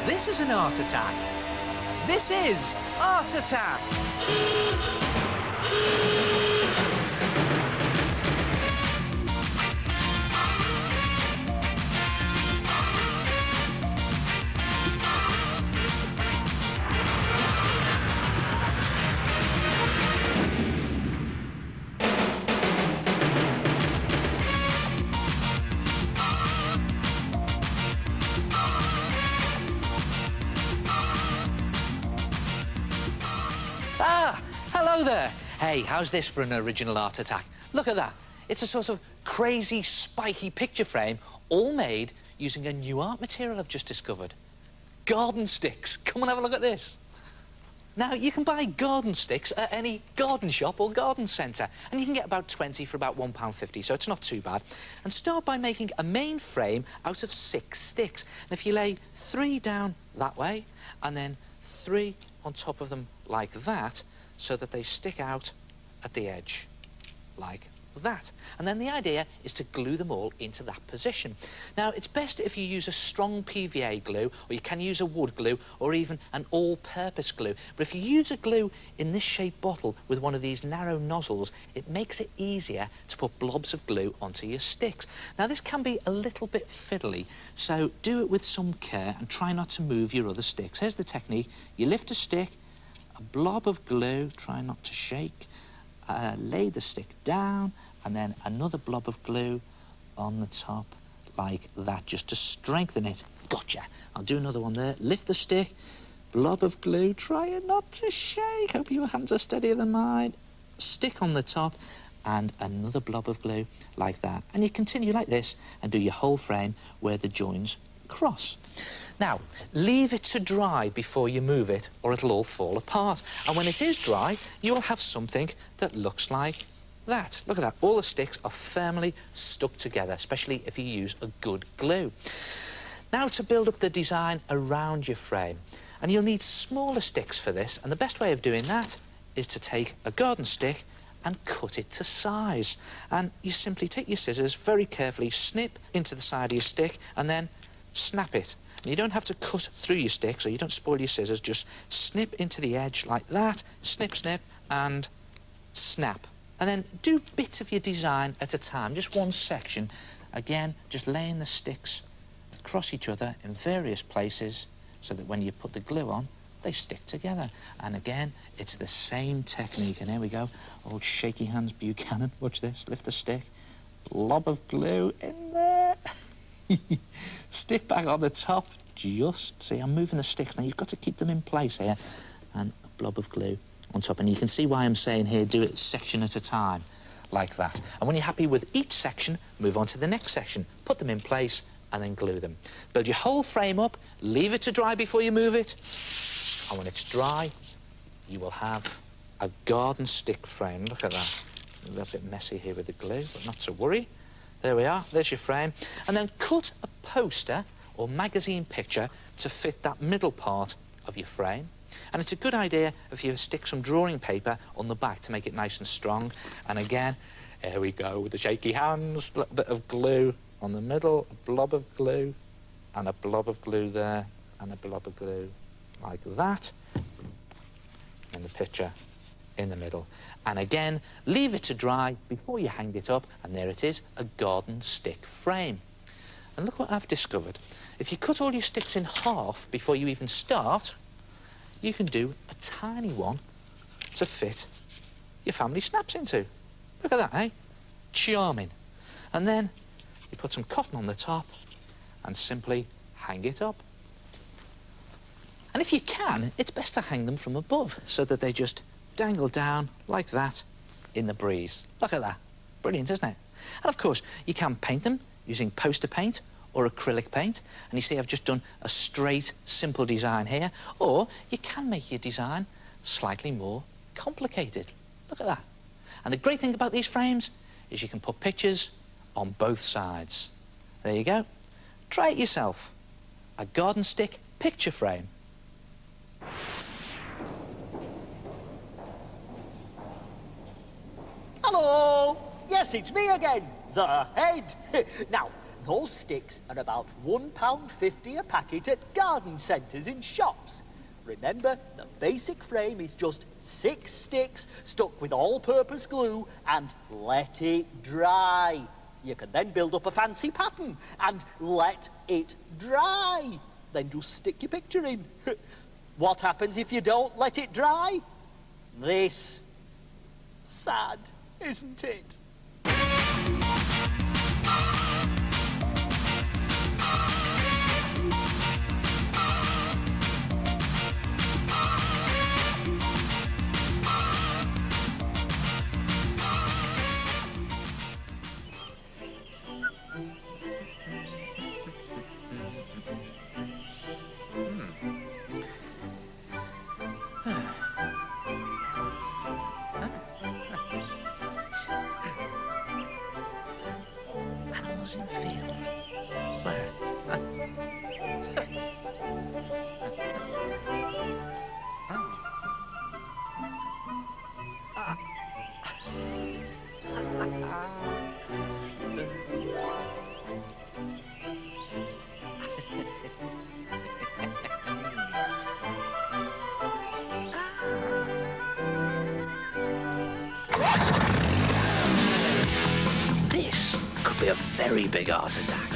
This is an art attack. This is Art Attack. Ah, hello there. Hey, how's this for an original art attack? Look at that. It's a sort of crazy, spiky picture frame, all made using a new art material I've just discovered. Garden sticks. Come and have a look at this. Now, you can buy garden sticks at any garden shop or garden centre, and you can get about 20 for about £1.50, so it's not too bad. And start by making a main frame out of 6 sticks. And if you lay 3 down that way, and then 3 on top of them like that, so that they stick out at the edge, like that. And then the idea is to glue them all into that position. Now, it's best if you use a strong PVA glue, or you can use a wood glue, or even an all-purpose glue. But if you use a glue in this shaped bottle with one of these narrow nozzles, it makes it easier to put blobs of glue onto your sticks. Now, this can be a little bit fiddly, so do it with some care and try not to move your other sticks. Here's the technique. You lift a stick, a blob of glue, try not to shake, lay the stick down, and then another blob of glue on the top like that, just to strengthen it. Gotcha. I'll do another one there. Lift the stick, blob of glue, try not to shake. Hope your hands are steadier than mine. Stick on the top, and another blob of glue like that. And you continue like this and do your whole frame where the joins cross. Now, leave it to dry before you move it, or it'll all fall apart. And when it is dry, you will have something that looks like that. Look at that. All the sticks are firmly stuck together, especially if you use a good glue. Now to build up the design around your frame. And you'll need smaller sticks for this, and the best way of doing that is to take a garden stick and cut it to size. And you simply take your scissors, very carefully snip into the side of your stick, and then snap it. And you don't have to cut through your stick, so you don't spoil your scissors. Just snip into the edge like that, snip, snip, and snap. And then do bits of your design at a time, just one section. Again, just laying the sticks across each other in various places so that when you put the glue on, they stick together. And again, it's the same technique. And here we go. Old shaky hands Buchanan. Watch this. Lift the stick. Blob of glue in there. Stick back on the top. Just, see, I'm moving the sticks. Now, you've got to keep them in place here. And a blob of glue on top. And you can see why I'm saying here, do it section at a time, like that. And when you're happy with each section, move on to the next section. Put them in place and then glue them. Build your whole frame up, leave it to dry before you move it. And when it's dry, you will have a garden stick frame. Look at that. A little bit messy here with the glue, but not to worry. There we are, there's your frame. And then cut a poster or magazine picture to fit that middle part of your frame. And it's a good idea if you stick some drawing paper on the back to make it nice and strong. And again, here we go with the shaky hands, a little bit of glue on the middle, a blob of glue, and a blob of glue there, and a blob of glue like that. And the picture in the middle. And again, leave it to dry before you hang it up, and there it is, a garden stick frame. And look what I've discovered. If you cut all your sticks in half before you even start, you can do a tiny one to fit your family snaps into. Look at that, eh? Charming. And then you put some cotton on the top and simply hang it up. And if you can, it's best to hang them from above so that they just dangle down like that in the breeze. Look at that. Brilliant, isn't it? And of course, you can paint them using poster paint or acrylic paint. And you see I've just done a straight, simple design here. Or you can make your design slightly more complicated. Look at that. And the great thing about these frames is you can put pictures on both sides. There you go. Try it yourself. A garden stick picture frame. Hello! Yes, it's me again, the head. Now, Those sticks are about £1.50 a packet at garden centres in shops. Remember, the basic frame is just 6 sticks stuck with all-purpose glue and let it dry. You can then build up a fancy pattern and let it dry. Then just stick your picture in. What happens if you don't let it dry? This. Sad, isn't it? Animals in the field. Where? This could be a very big heart attack.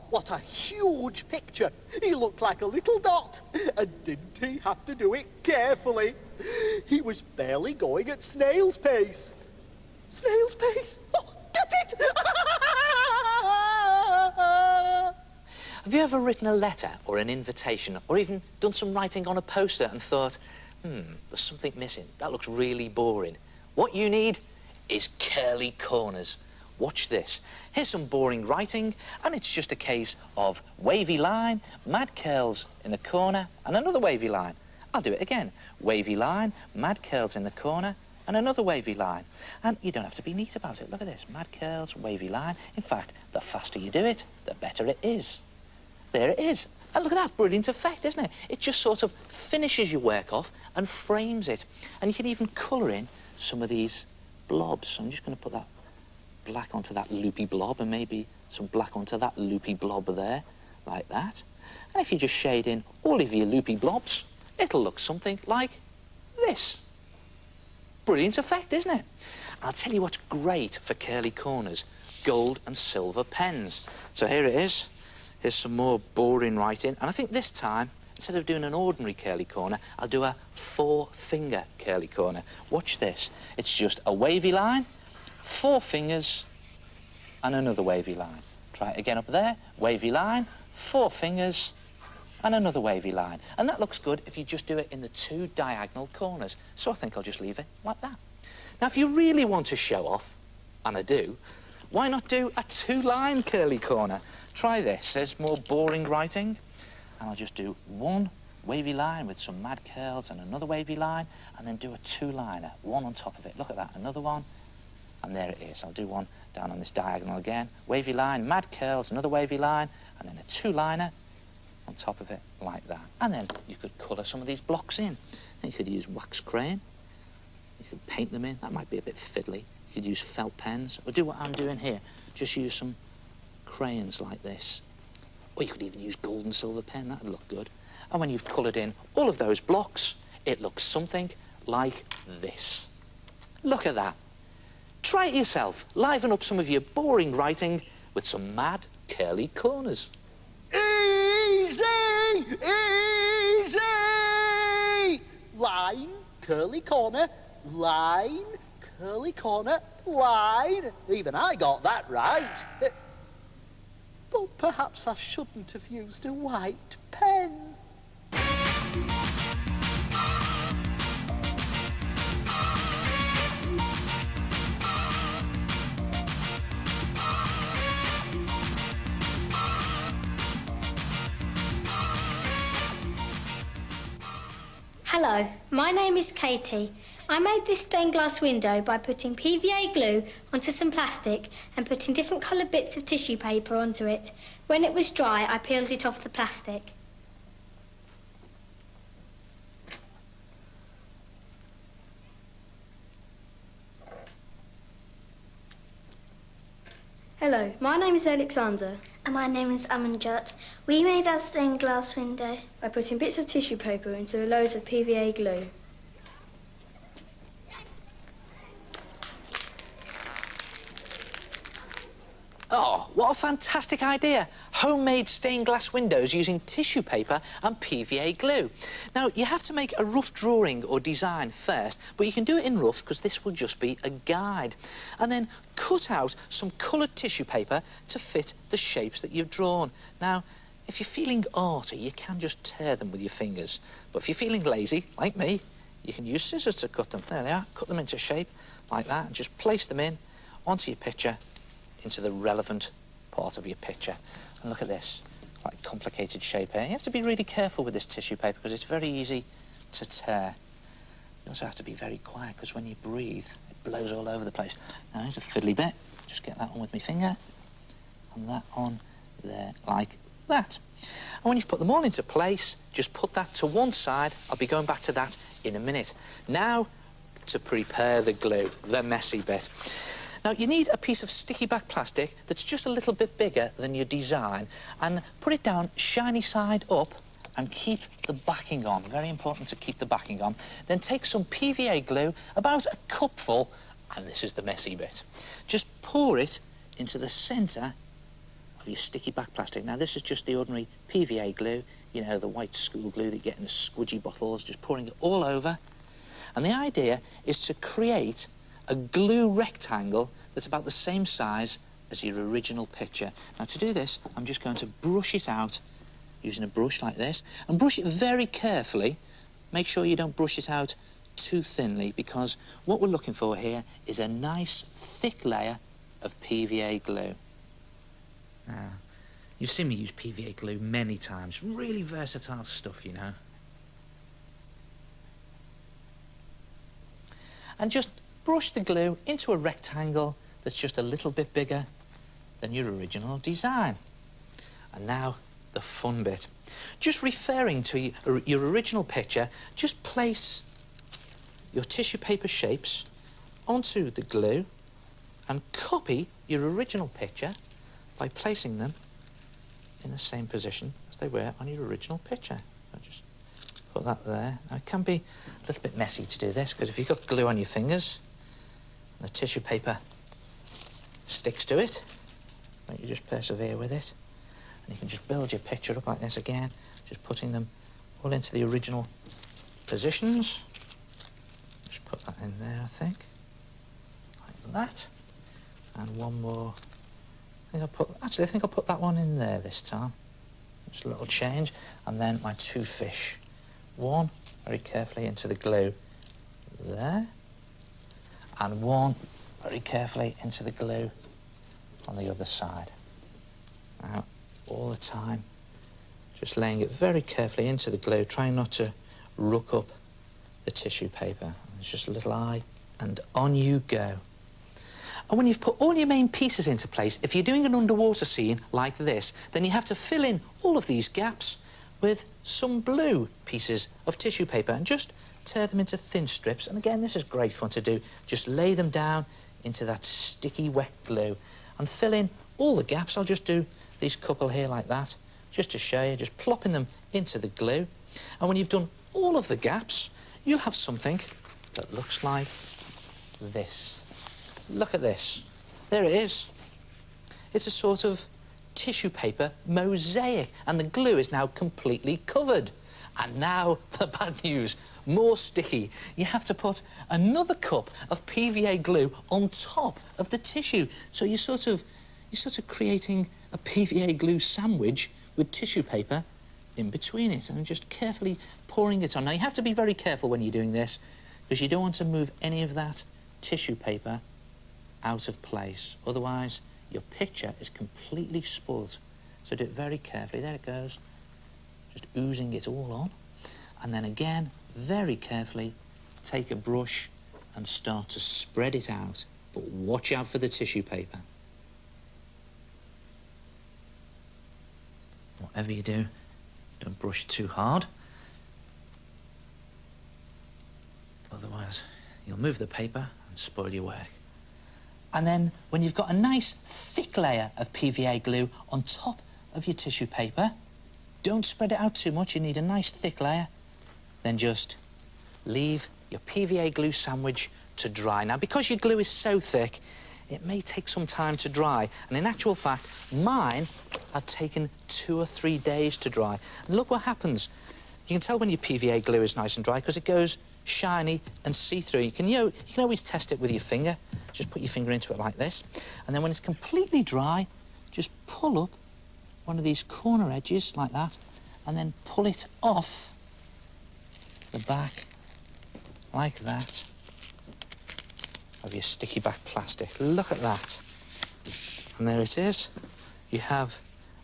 What a huge picture. He looked like a little dot. And didn't he have to do it carefully? He was barely going at snail's pace. Snail's pace? Oh, get it! Have you ever written a letter or an invitation or even done some writing on a poster and thought, there's something missing. That looks really boring. What you need is curly corners. Watch this. Here's some boring writing, and it's just a case of wavy line, mad curls in the corner, and another wavy line. I'll do it again. Wavy line, mad curls in the corner, and another wavy line. And you don't have to be neat about it. Look at this. Mad curls, wavy line. In fact, the faster you do it, the better it is. There it is. And look at that brilliant effect, isn't it? It just sort of finishes your work off and frames it. And you can even colour in some of these blobs. So I'm just going to put that black onto that loopy blob and maybe some black onto that loopy blob there, like that. And if you just shade in all of your loopy blobs, it'll look something like this. Brilliant effect, isn't it? I'll tell you what's great for curly corners, gold and silver pens. So here it is. Here's some more boring writing. And I think this time, instead of doing an ordinary curly corner, I'll do a 4-finger curly corner. Watch this. It's just a wavy line, 4 fingers, and another wavy line. Try it again up there. Wavy line, 4 fingers, and another wavy line. And that looks good if you just do it in the 2 diagonal corners. So I think I'll just leave it like that. Now, if you really want to show off, and I do, why not do a 2-line curly corner? Try this. There's more boring writing. And I'll just do 1 wavy line with some mad curls and another wavy line, and then do a 2-liner, 1 on top of it. Look at that, another one. And there it is. I'll do one down on this diagonal again. Wavy line, mad curls, another wavy line, and then a 2-liner on top of it, like that. And then you could colour some of these blocks in. Then you could use wax crayon. You could paint them in. That might be a bit fiddly. You could use felt pens, or do what I'm doing here. Just use some crayons like this. Or you could even use gold and silver pen. That'd look good. And when you've coloured in all of those blocks, it looks something like this. Look at that. Try it yourself. Liven up some of your boring writing with some mad curly corners. Easy! Easy! Line, curly corner, line, curly corner, line. Even I got that right. But perhaps I shouldn't have used a white pen. Hello, my name is Katie. I made this stained glass window by putting PVA glue onto some plastic and putting different coloured bits of tissue paper onto it. When it was dry, I peeled it off the plastic. Hello, my name is Alexander. And my name is Amanjot. We made our stained glass window By putting bits of tissue paper into loads of PVA glue. Oh, what a fantastic idea. Homemade stained glass windows using tissue paper and PVA glue. Now, you have to make a rough drawing or design first, but you can do it in rough because this will just be a guide. And then cut out some coloured tissue paper to fit the shapes that you've drawn. Now, if you're feeling arty, you can just tear them with your fingers. But if you're feeling lazy, like me, you can use scissors to cut them. There they are. Cut them into shape like that and just place them in onto your picture, into the relevant part of your picture. And look at this, quite complicated shape here. You have to be really careful with this tissue paper because it's very easy to tear. You also have to be very quiet because when you breathe, it blows all over the place. Now, here's a fiddly bit. Just get that on with my finger and that on there like that. And when you've put them all into place, just put that to one side. I'll be going back to that in a minute. Now, to prepare the glue, the messy bit. Now, you need a piece of sticky back plastic that's just a little bit bigger than your design, and put it down shiny side up and keep the backing on. Very important to keep the backing on. Then take some PVA glue, about a cupful, and this is the messy bit. Just pour it into the centre of your sticky back plastic. Now, this is just the ordinary PVA glue, you know, the white school glue that you get in the squidgy bottles, just pouring it all over. And the idea is to create a glue rectangle that's about the same size as your original picture. Now, to do this, I'm just going to brush it out using a brush like this, and brush it very carefully. Make sure you don't brush it out too thinly, because what we're looking for here is a nice thick layer of PVA glue. Now, you've seen me use PVA glue many times. Really versatile stuff, you know. And just brush the glue into a rectangle that's just a little bit bigger than your original design. And now, the fun bit. Just referring to your original picture, just place your tissue paper shapes onto the glue and copy your original picture by placing them in the same position as they were on your original picture. I'll just put that there. Now, it can be a little bit messy to do this, because if you've got glue on your fingers and the tissue paper sticks to it, you just persevere with it. And you can just build your picture up like this again, just putting them all into the original positions. Just put that in there, I think, like that. And one more. I think I'll put that one in there this time. Just a little change. And then my two fish. One very carefully into the glue there. And one very carefully into the glue on the other side. Now, all the time, just laying it very carefully into the glue, trying not to ruck up the tissue paper. It's just a little eye, and on you go. And when you've put all your main pieces into place, if you're doing an underwater scene like this, then you have to fill in all of these gaps with some blue pieces of tissue paper and just tear them into thin strips. And again, this is great fun to do. Just lay them down into that sticky, wet glue and fill in all the gaps. I'll just do these couple here like that, just to show you, just plopping them into the glue. And when you've done all of the gaps, you'll have something that looks like this. Look at this. There it is. It's a sort of tissue paper mosaic, and the glue is now completely covered. And now the bad news, more sticky. You have to put another cup of PVA glue on top of the tissue. So you're sort of creating a PVA glue sandwich with tissue paper in between it, and just carefully pouring it on. Now, you have to be very careful when you're doing this, because you don't want to move any of that tissue paper out of place. Otherwise, your picture is completely spoilt. So do it very carefully. There it goes. Just oozing it all on. And then again, very carefully, take a brush and start to spread it out. But watch out for the tissue paper. Whatever you do, don't brush too hard. Otherwise, you'll move the paper and spoil your work. And then, when you've got a nice thick layer of PVA glue on top of your tissue paper, don't spread it out too much, you need a nice thick layer. Then just leave your PVA glue sandwich to dry. Now, because your glue is so thick, it may take some time to dry. And in actual fact, mine have taken 2 or 3 days to dry. And look what happens. You can tell when your PVA glue is nice and dry because it goes shiny and see-through. You can always test it with your finger. Just put your finger into it like this. And then when it's completely dry, just pull up one of these corner edges like that, and then pull it off the back like that of your sticky back plastic. Look at that. And there it is. You have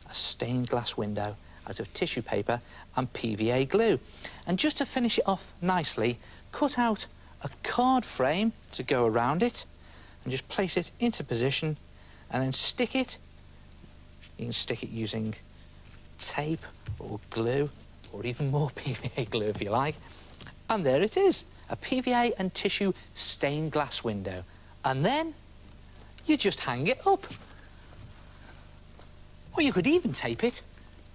a stained glass window out of tissue paper and PVA glue. And just to finish it off nicely, cut out a card frame to go around it and just place it into position and then stick it. You can stick it using tape or glue or even more PVA glue if you like. And there it is, a PVA and tissue stained glass window. And then you just hang it up. Or you could even tape it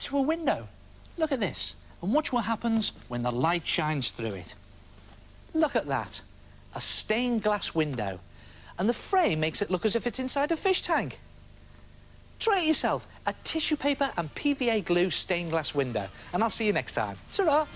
to a window. Look at this, and watch what happens when the light shines through it. Look at that, a stained glass window. And the frame makes it look as if it's inside a fish tank. Try it yourself, a tissue paper and PVA glue stained glass window. And I'll see you next time. Ta-ra!